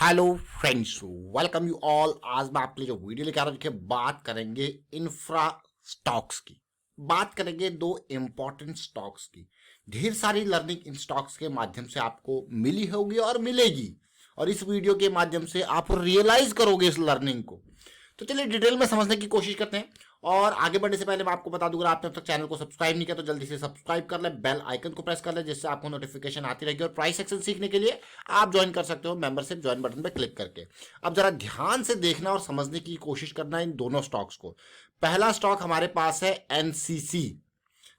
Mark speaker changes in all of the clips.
Speaker 1: Hello friends, welcome you all. आज मैं आपके लिए जो वीडियो लेकर आ रहा हूँ, बात करेंगे इंफ्रा स्टॉक्स की। बात करेंगे दो इंपॉर्टेंट स्टॉक्स की। ढेर सारी लर्निंग इन स्टॉक्स के माध्यम से आपको मिली होगी और मिलेगी, और इस वीडियो के माध्यम से आप रियलाइज करोगे इस लर्निंग को। तो चलिए डिटेल में समझने की कोशिश करते हैं। और आगे बढ़ने से पहले मैं आपको बता दूं, अगर आपने अब तक चैनल को सब्सक्राइब नहीं किया तो जल्दी से सब्सक्राइब कर ले, बेल आइकन को प्रेस कर ले, जिससे आपको नोटिफिकेशन आती रहेगी। और प्राइस एक्शन सीखने के लिए आप ज्वाइन कर सकते हो मेंबरशिप ज्वाइन बटन पर क्लिक करके। अब जरा ध्यान से देखना और समझने की कोशिश करना इन दोनों स्टॉक्स को। पहला स्टॉक हमारे पास है एनसीसी।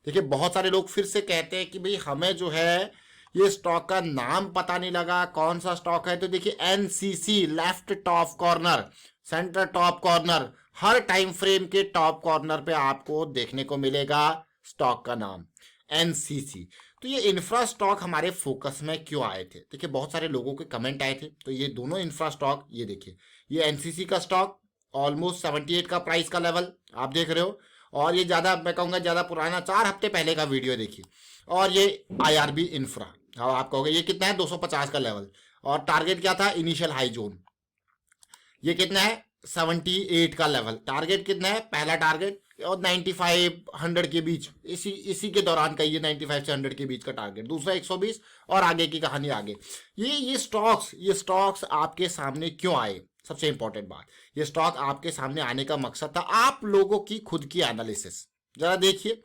Speaker 1: देखिए, बहुत सारे लोग फिर से कहते हैं कि भाई हमें जो है ये स्टॉक का नाम पता नहीं लगा, कौन सा स्टॉक है। तो देखिए, NCC left top corner, centre top corner, हर टाइम फ्रेम के टॉप कॉर्नर पे आपको देखने को मिलेगा स्टॉक का नाम एनसीसी। तो ये इंफ्रा स्टॉक हमारे फोकस में क्यों आए थे? देखिए, बहुत सारे लोगों के कमेंट आए थे। तो ये दोनों इंफ्रा स्टॉक, ये देखिए, ये एनसीसी का स्टॉक ऑलमोस्ट 78 का प्राइस का लेवल आप देख रहे हो। और ये ज्यादा, मैं कहूंगा ज्यादा पुराना, 4 हफ्ते पहले का वीडियो देखिए। और ये आईआरबी इंफ्रा, हाँ आप कहोगे ये कितना है, 250 का लेवल। और टारगेट क्या था, इनिशियल हाई जोन। ये कितना है, 78 का लेवल। टारगेट कितना है, पहला टारगेट, और 95-100 के बीच, इसी के दौरान का ये 95 से 100 के बीच का टारगेट। दूसरा 120, और आगे की कहानी आगे। ये स्टॉक्स आपके सामने क्यों आए? सबसे इंपॉर्टेंट बात, ये स्टॉक आपके सामने आने का मकसद था आप लोगों की खुद की एनालिसिस। जरा देखिए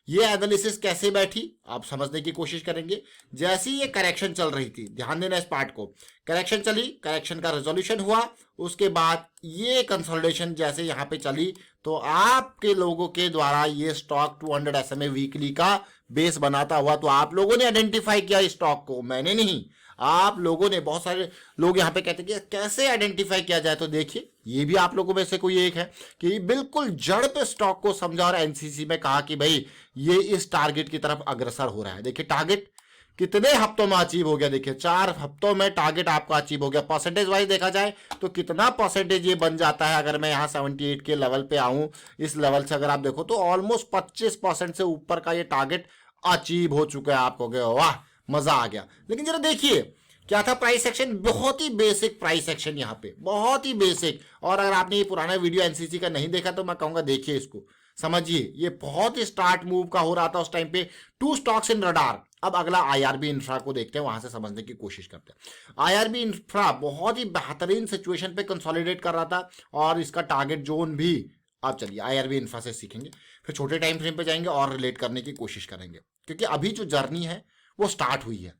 Speaker 1: ये एनालिसिस कैसे बैठी, आप समझने की कोशिश करेंगे। जैसी ये करेक्शन चल रही थी, ध्यान देना इस पार्ट को, करेक्शन चली, करेक्शन का रेजोल्यूशन हुआ, उसके बाद ये कंसोलिडेशन जैसे यहां पे चली, तो आपके लोगों के द्वारा ये स्टॉक 200 SMA वीकली का बेस बनाता हुआ, तो आप लोगों ने आइडेंटिफाई किया इस स्टॉक को, मैंने नहीं, आप लोगों ने। बहुत सारे लोग यहाँ पे कहते हैं कि कैसे आइडेंटिफाई किया जाए, तो देखिए ये भी आप लोगों में से कोई एक है कि बिल्कुल जड़ पे स्टॉक को समझा और एनसीसी में कहा कि भाई ये इस टारगेट की तरफ अग्रसर हो रहा है। देखिए टारगेट कितने हफ्तों में अचीव हो गया, देखिए 4 हफ्तों में टारगेट आपका अचीव हो गया। परसेंटेज वाइज देखा जाए तो कितना परसेंटेज ये बन जाता है, अगर मैं यहाँ 78 के लेवल पे आऊं, इस लेवल से अगर आप देखो तो ऑलमोस्ट 25% से ऊपर का ये टारगेट अचीव हो चुका है। आप कहोगे वाह मजा आ गया, लेकिन जरा देखिए क्या था प्राइस एक्शन, बहुत ही बेसिक प्राइस एक्शन यहाँ पे, बहुत ही बेसिक। और अगर आपने ये पुराना वीडियो एनसीसी का नहीं देखा तो मैं कहूंगा देखिए इसको, समझिए ये बहुत ही स्टार्ट मूव का हो रहा था उस टाइम पे। 2 स्टॉक्स इन रडार। अब अगला आईआरबी इंफ्रा को देखते हैं, वहां से समझने की कोशिश करते हैं। आईआरबी इंफ्रा बहुत ही बेहतरीन सिचुएशन पे कंसोलिडेट कर रहा था, और इसका टारगेट जोन भी, आप चलिए आईआरबी इंफ्रा से सीखेंगे, फिर छोटे टाइम फ्रेम पे जाएंगे और रिलेट करने की कोशिश करेंगे। क्योंकि अभी जो जर्नी है वो स्टार्ट हुई है,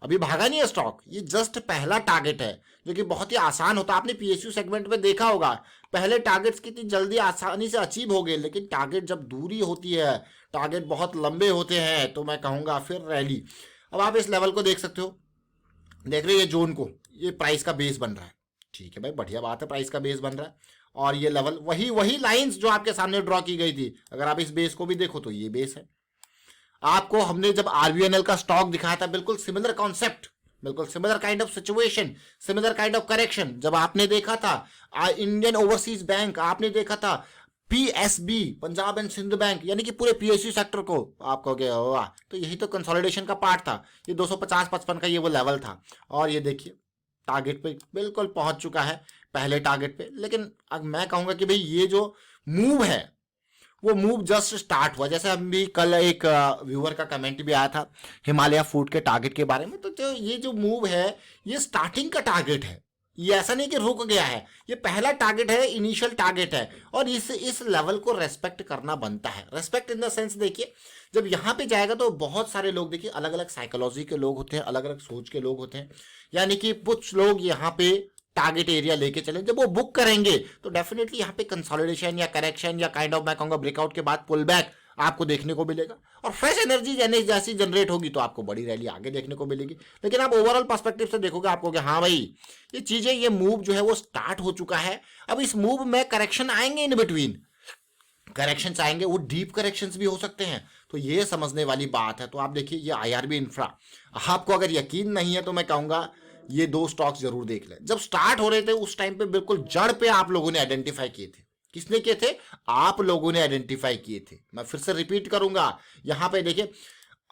Speaker 1: अभी भागा नहीं है स्टॉक, ये जस्ट पहला टारगेट है, जो कि बहुत ही आसान होता है। आपने पीएसयू सेगमेंट में देखा होगा, पहले टारगेट्स कितनी जल्दी आसानी से अचीव हो गए, लेकिन टारगेट जब दूरी होती है, टारगेट बहुत लंबे होते हैं, तो मैं कहूंगा फिर रैली। अब आप इस लेवल को देख सकते हो, देख रहे हो ये जोन को, ये प्राइस का बेस बन रहा है। ठीक है भाई, बढ़िया बात है, प्राइस का बेस बन रहा है। और ये लेवल वही लाइंस जो आपके सामने ड्रॉ की गई थी, अगर आप इस बेस को भी देखो तो ये बेस है। आपको हमने जब आरबीएनएल का स्टॉक दिखाया था, बिल्कुल सिमिलर कॉन्सेप्ट, बिल्कुल similar kind of situation, similar kind of correction जब आपने देखा था। इंडियन ओवरसीज बैंक आपने देखा था, PSB Punjab and Sind bank, यानी कि पूरे पीएसयू सेक्टर को आप कहोगे वाह, तो यही तो कंसोलिडेशन का पार्ट था। ये 250-55 का ये वो लेवल था, और ये देखिए टारगेट पे बिल्कुल पहुंच चुका है, पहले टारगेट पे। लेकिन अब मैं कहूंगा कि भाई ये जो मूव है वो मूव जस्ट स्टार्ट हुआ। जैसे हम भी कल एक व्यूअर का कमेंट भी आया था हिमालय फूड के टारगेट के बारे में, तो ये जो मूव है ये स्टार्टिंग का टारगेट है, ये ऐसा नहीं कि रुक गया है, ये पहला टारगेट है, इनिशियल टारगेट है। और इस लेवल को रेस्पेक्ट करना बनता है। रेस्पेक्ट इन द सेंस, देखिए जब यहाँ पे जाएगा तो बहुत सारे लोग, देखिए अलग अलग साइकोलॉजी के लोग होते हैं, अलग अलग सोच के लोग होते हैं। यानी कि कुछ लोग यहाँ पे टारगेट एरिया लेके चले, जब वो बुक करेंगे तो डेफिनेटली यहाँ पे कंसोलिडेशन या करेक्शन या काइंड ऑफ मैं कहूंगा ब्रेकआउट के बाद पुल बैक आपको देखने को मिलेगा, और फ्रेश एनर्जी जैसी जनरेट होगी तो आपको बड़ी रैली आगे देखने को मिलेगी। लेकिन आप ओवरऑल पर्सपेक्टिव से देखोगे, आपको कि हाँ भाई ये चीजें, ये मूव जो है वो स्टार्ट हो चुका है। अब इस मूव में करेक्शन आएंगे, इन बिटवीन करेक्शंस आएंगे, वो डीप करेक्शंस भी हो सकते हैं, तो ये समझने वाली बात है। तो आप देखिए ये आईआरबी इंफ्रा, आपको अगर यकीन नहीं है तो मैं कहूंगा ये 2 स्टॉक्स जरूर देख लें। जब स्टार्ट हो रहे थे उस टाइम पे बिल्कुल जड़ पे आप लोगों ने आइडेंटिफाई किए थे। किसने किए थे? आप लोगों ने आइडेंटिफाई किए थे। मैं फिर से रिपीट करूंगा, यहां पे देखिए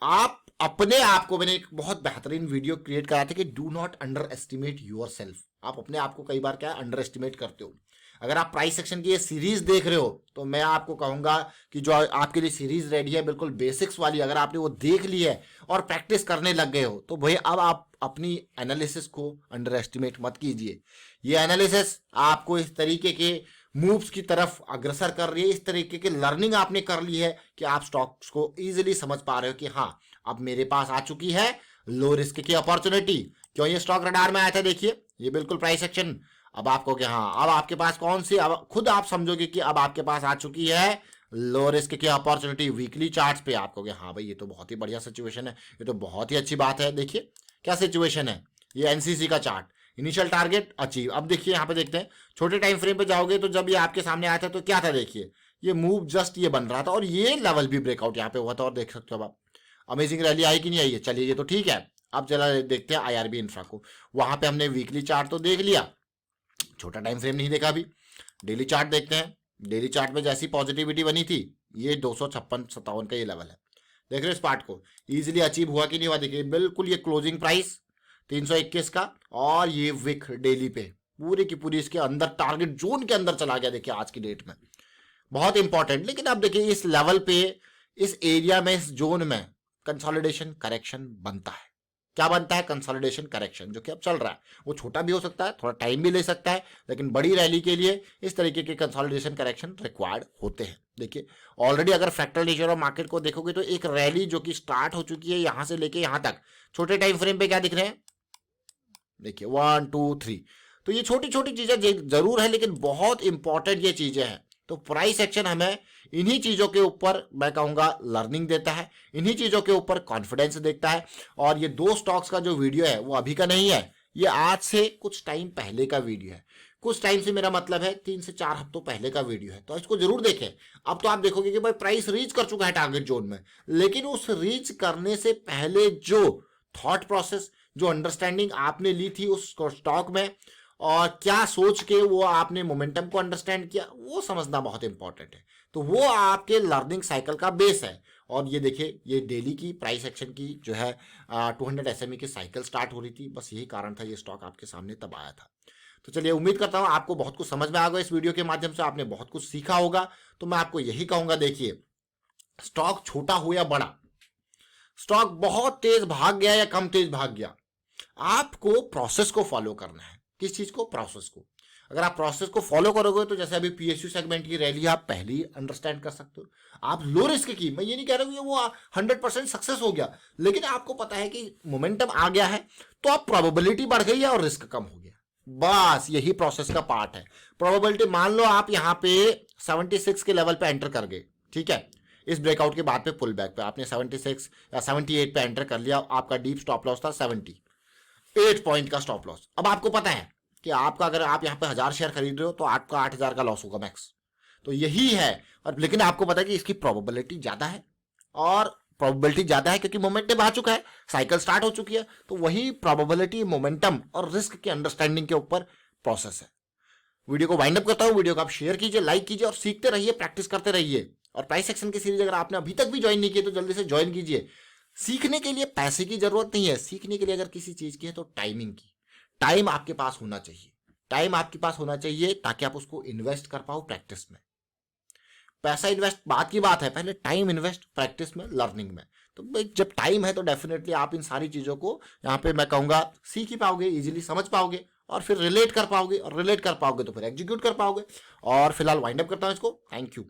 Speaker 1: आप अपने आप को, मैंने एक बहुत बेहतरीन वीडियो क्रिएट करा था कि do not under estimate your self. आप अपने आप को कई बार क्या अंडर एस्टिमेट करते हो। अगर आप प्राइस सेक्शन की ये सीरीज देख रहे हो तो मैं आपको कहूंगा कि जो आपके लिए सीरीज रेडी है बिल्कुल बेसिक्स वाली, अगर आपने वो देख ली है और प्रैक्टिस करने लग गए हो तो भाई अब आप अपनी एनालिसिस को अंडर एस्टिमेट मत कीजिए। ये एनालिसिस आपको इस तरीके के मूव्स की तरफ अग्रसर कर रही है, इस तरीके की लर्निंग आपने कर ली है कि आप स्टॉक्स को इजीली समझ पा रहे हो कि हाँ अब मेरे पास आ चुकी है लो रिस्क की अपॉर्चुनिटी। क्यों ये स्टॉक रडार में आया था, देखिए ये बिल्कुल प्राइस एक्शन। अब आपको कि हाँ अब आपके पास कौन सी, अब खुद आप समझोगे कि अब आपके पास आ चुकी है लो रिस्क की अपॉर्चुनिटी वीकली चार्ट्स पे। आपको कि हाँ भाई ये तो बहुत ही बढ़िया सिचुएशन है, ये तो बहुत ही अच्छी बात है। देखिए क्या सिचुएशन है, ये एनसीसी का चार्ट, इनिशियल टारगेट अचीव। अब देखिए यहाँ पे देखते हैं छोटे टाइम फ्रेम पे जाओगे तो जब ये आपके सामने आया था तो क्या था, देखिए ये मूव जस्ट ये बन रहा था और ये लेवल भी ब्रेकआउट यहाँ पे हुआ था और देख सकते हो आप अमेजिंग रैली आई कि नहीं आई है। चलिए ये तो ठीक है, अब चला देखते हैं आईआरबी इंफ्रा को। वहां पे हमने वीकली चार्ट तो देख लिया, छोटा टाइम फ्रेम नहीं देखा अभी। डेली चार्ट देखते हैं, डेली चार्ट में जैसी पॉजिटिविटी बनी थी ये 256-57 का ये लेवल है, देख रहे हो इस पार्ट को इजीली अचीव हुआ कि नहीं हुआ। देखिए बिल्कुल ये क्लोजिंग प्राइस 321 का और ये विक डेली पे पूरी की पूरी इसके अंदर टारगेट जोन के अंदर चला गया। देखिए आज की डेट में बहुत इंपॉर्टेंट। लेकिन अब देखिए इस लेवल पे, इस एरिया में, इस जोन में कंसोलिडेशन करेक्शन बनता है। क्या बनता है, कंसोलिडेशन करेक्शन, जो कि अब चल रहा है। वो छोटा भी हो सकता है, थोड़ा टाइम भी ले सकता है, लेकिन बड़ी रैली के लिए इस तरीके के कंसोलिडेशन करेक्शन रिक्वायर्ड होते हैं। देखिए ऑलरेडी अगर फ्रैक्टल नेचर ऑफ मार्केट को देखोगे तो एक रैली जो कि स्टार्ट हो चुकी है यहां से लेके यहां तक, छोटे टाइम फ्रेम पे क्या दिख रहे हैं, देखिए 1 2 3। तो ये छोटी छोटी चीजें जरूर है लेकिन बहुत इंपॉर्टेंट ये चीजें हैं। तो प्राइस एक्शन हमें इन्हीं चीजों के ऊपर मैं कहूंगा लर्निंग देता है, इन्हीं चीजों के ऊपर कॉन्फिडेंस देखता है। और ये दो स्टॉक्स का जो वीडियो है वो अभी का नहीं है, ये आज से कुछ टाइम पहले का वीडियो है। कुछ टाइम से मेरा मतलब है 3 से 4 हफ्तों पहले का वीडियो है, तो इसको जरूर देखें। अब तो आप देखोगे कि भाई प्राइस रीच कर चुका है टारगेट जोन में, लेकिन उस रीच करने से पहले जो थॉट प्रोसेस, जो अंडरस्टैंडिंग आपने ली थी उस स्टॉक में और क्या सोच के वो आपने मोमेंटम को अंडरस्टैंड किया, वो समझना बहुत इंपॉर्टेंट है। तो वो आपके लर्निंग साइकिल का बेस है। और ये देखिए ये डेली की प्राइस एक्शन की जो है 200 एसएमई की साइकिल स्टार्ट हो रही थी, बस यही कारण था ये स्टॉक आपके सामने तब आया था। तो चलिए उम्मीद करता हूं आपको बहुत कुछ समझ में आ गया इस वीडियो के माध्यम से, आपने बहुत कुछ सीखा होगा। तो मैं आपको यही कहूंगा, देखिए स्टॉक छोटा हो या बड़ा, स्टॉक बहुत तेज भाग गया या कम तेज भाग गया, आपको प्रोसेस को फॉलो करना है। किस चीज को, प्रोसेस को। अगर आप प्रोसेस को फॉलो करोगे तो जैसे अभी पीएसयू सेगमेंट की रैली आप पहले ही अंडरस्टैंड कर सकते हो। आप लो रिस्क की, मैं ये नहीं कह रहा हूं कि वो 100% सक्सेस हो गया, लेकिन आपको पता है कि मोमेंटम आ गया है तो आप प्रोबेबिलिटी बढ़ गई है और रिस्क कम हो गया। बस यही प्रोसेस का पार्ट है। प्रोबेबिलिटी मान लो आप यहाँ पे 76 के लेवल पे एंटर कर गए, ठीक है, इस ब्रेकआउट के बाद पे पुल बैक पे आपने 76 या 78 पे एंटर कर लिया, आपका डीप स्टॉप लॉस था 78 पॉइंट का स्टॉप लॉस। अब आपको पता है कि आपका अगर आप यहाँ पे 1000 शेयर खरीद रहे हो तो आपका 8000 का लॉस होगा मैक्स। तो यही है। और लेकिन आपको पता है कि इसकी प्रोबेबिलिटी ज्यादा है, और प्रोबेबिलिटी ज्यादा है क्योंकि मोमेंटम आ चुका है, साइकिल स्टार्ट हो चुकी है। तो वही प्रोबेबिलिटी, मोमेंटम और रिस्क के अंडरस्टैंडिंग के ऊपर प्रोसेस है। वीडियो को वाइंड अप करता हूं, वीडियो को आप शेयर कीजिए, लाइक कीजिए और सीखते रहिए, प्रैक्टिस करते रहिए। और प्राइस एक्शन की सीरीज अगर आपने अभी तक भी ज्वाइन नहीं की तो जल्दी से ज्वाइन कीजिए। सीखने के लिए पैसे की जरूरत नहीं है, सीखने के लिए अगर किसी चीज की है तो टाइमिंग की। टाइम आपके पास होना चाहिए, टाइम आपके पास होना चाहिए ताकि आप उसको इन्वेस्ट कर पाओ प्रैक्टिस में। पैसा इन्वेस्ट बात की बात है, पहले टाइम इन्वेस्ट प्रैक्टिस में, लर्निंग में। तो भाई जब टाइम है तो डेफिनेटली आप इन सारी चीजों को यहाँ पे मैं कहूंगा सीख ही पाओगे, इजीली समझ पाओगे और फिर रिलेट कर पाओगे, और रिलेट कर पाओगे तो फिर एग्जीक्यूट कर पाओगे। और फिलहाल वाइंड अप करता हूं इसको। Thank you.